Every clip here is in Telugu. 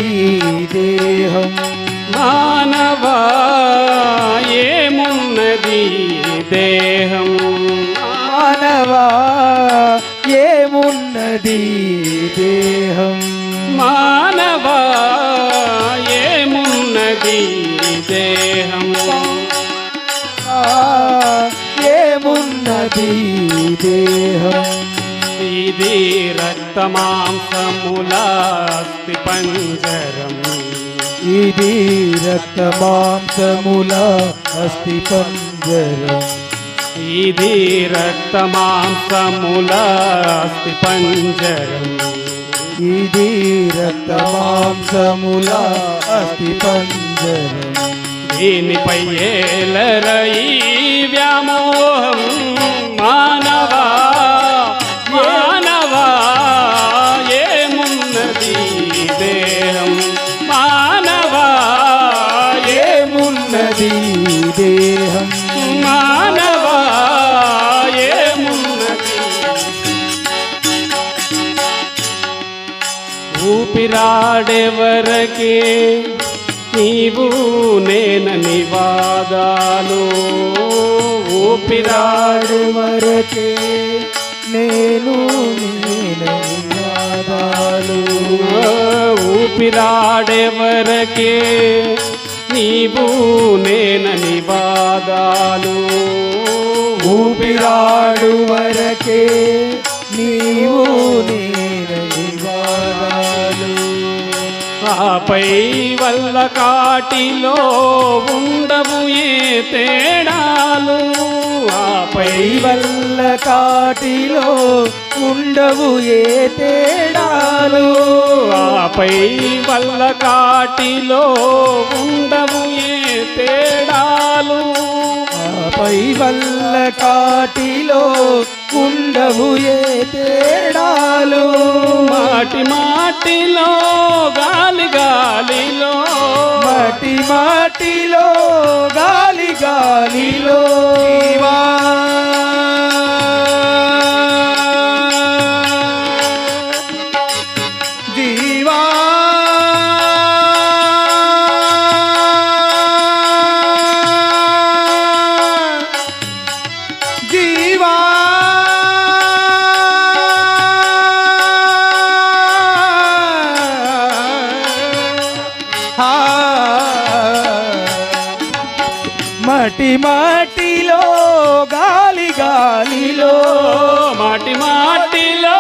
ఈ దేహం మానవా ఏమున్నది దేహం మానవా ఏమున్నది దేహం మానవా ఏమున్నది దేహం ఏమున్నది దేహం ఇది రక్తమాంసములాస్తి పంజరం ఇది రక్తమాంసముల అస్థి పంజరం ఇది రక్తమాంసములాస్తి పంజరం ఇది రక్తమాంసముల అస్థి పంజరం దీనిపై ఏలరయి వ్యామోహం మానవా మానవా ఏమున్నది దేహం మానవా ఏమున్నది దేహం మానవా ఏమున్నది ఊపిరాడెవరకే నీవు నేనని వాదాలు ఊపిరాడు వరకే నేను నేనని వాదాలు ఊపిరాడెవరకే నీవు నేనని వాదాలు ఊపిరాడు వరకే నీవు నేనని వాదాలు ఆపై వల్ల కాటిలో ఉండవు ఏ తేడాలు ఆపై వల్ల కాటిలో ఉండవు ఏ తేడాలు ఆపై వల్ల కాటిలో ఉండవు ఏ తేడాలు ఆపై వల్ల కాటిలో ఉండవు ఏ తేడాలు మాటి మాటిలో గాలి గాలిలో మాటి మాటిలో గాలి గాలిలో జీవా జీవా మటి మాటిలో గాలి గాలిలో మాటి మాటిలో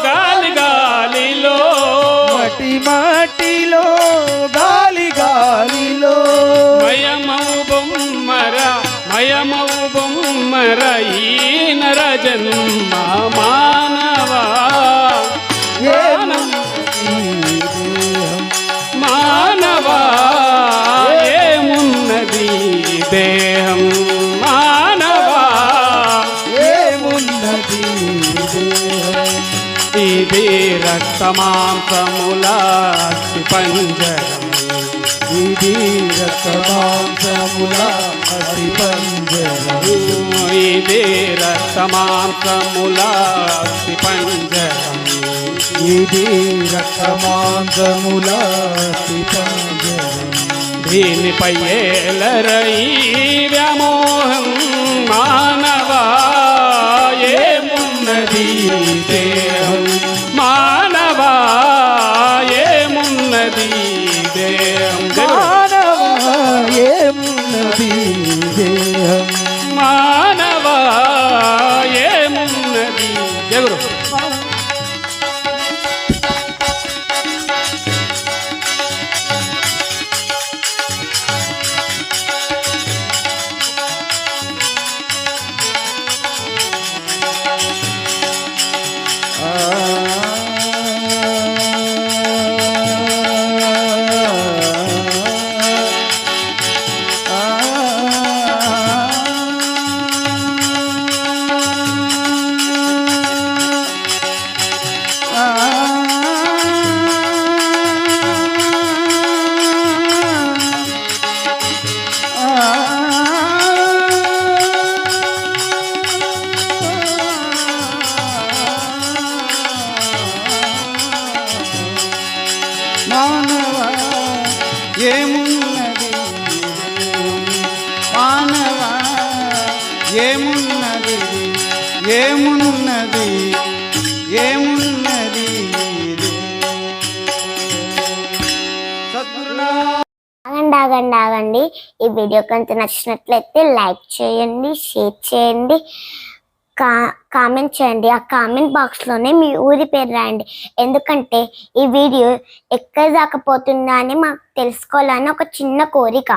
గాలి గాలిలో మటి మాటిలో గాలి గాలిలో మయమవు బొమ్మర మయమవు బొమ్మర ఈ నర జన్మ మానవా మానవా ఏమున్నది దేహం మానవా ఏమున్నది దేహం ఇది రక్తమాంసములాస్తి పంజరం ఇది రక్తమాంసముల అస్థి పంజరం ఇది రక్తమాంసములాస్తి పంజరం ఇది రక్తమాంసముల అస్థి పంజరం దీనిపై ఏలరయి వ్యామోహం మానవా ఏమున్నది దేహం మానవా ఏమున్నది దేహం మానవా ఏమున్నది దేహం మానవా ఏమున్నది ఎవరు ఏమున్నది మానవా ఏమున్నది ఏమున్నది ఏమున్నది సద్గురునా ఆగండి ఆగండి ఈ వీడియో కనుక నచ్చినట్లయితే లైక్ చేయండి, షేర్ చేయండి, కామెంట్ చేయండి. ఆ కామెంట్ బాక్స్లోనే మీ ఊరి పేరు రాయండి. ఎందుకంటే ఈ వీడియో ఎక్కడ దాకా పోతుందా అని మాకు తెలుసుకోవాలని ఒక చిన్న కోరిక.